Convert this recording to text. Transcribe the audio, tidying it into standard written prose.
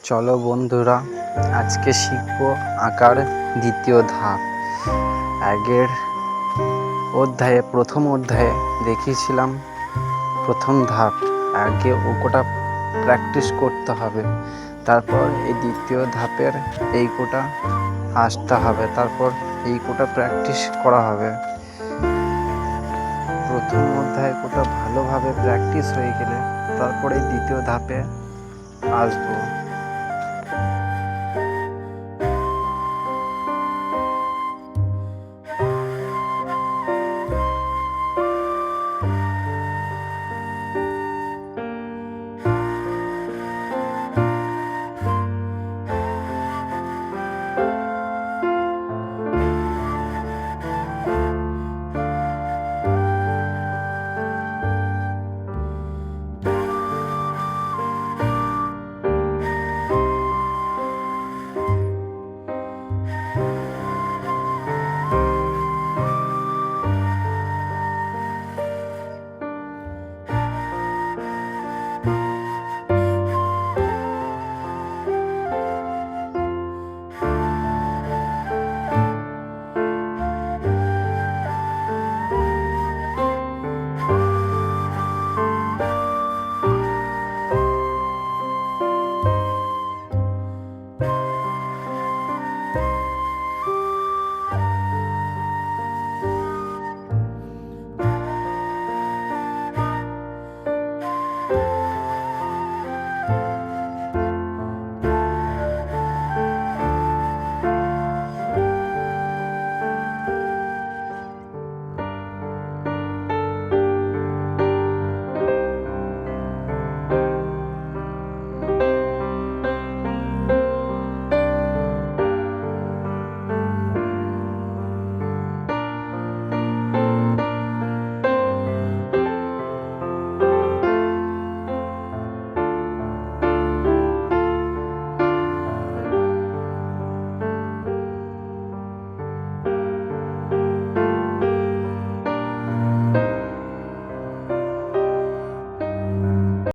চলো বন্ধুরা, আজকে শিখব আঁকার দ্বিতীয় ধাপ। আগের প্রথম অধ্যায়ে দেখিয়েছিলাম প্রথম ধাপ। আগে অঙ্কটা প্র্যাকটিস করতে হবে, তারপর এই দ্বিতীয় ধাপের এই কোটা আসতে হবে, তারপর এই কোটা প্র্যাকটিস করা হবে। প্রথম অধ্যায় কোটা ভালোভাবে প্র্যাকটিস হয়ে গেলে তারপরে দ্বিতীয় ধাপে আসবো।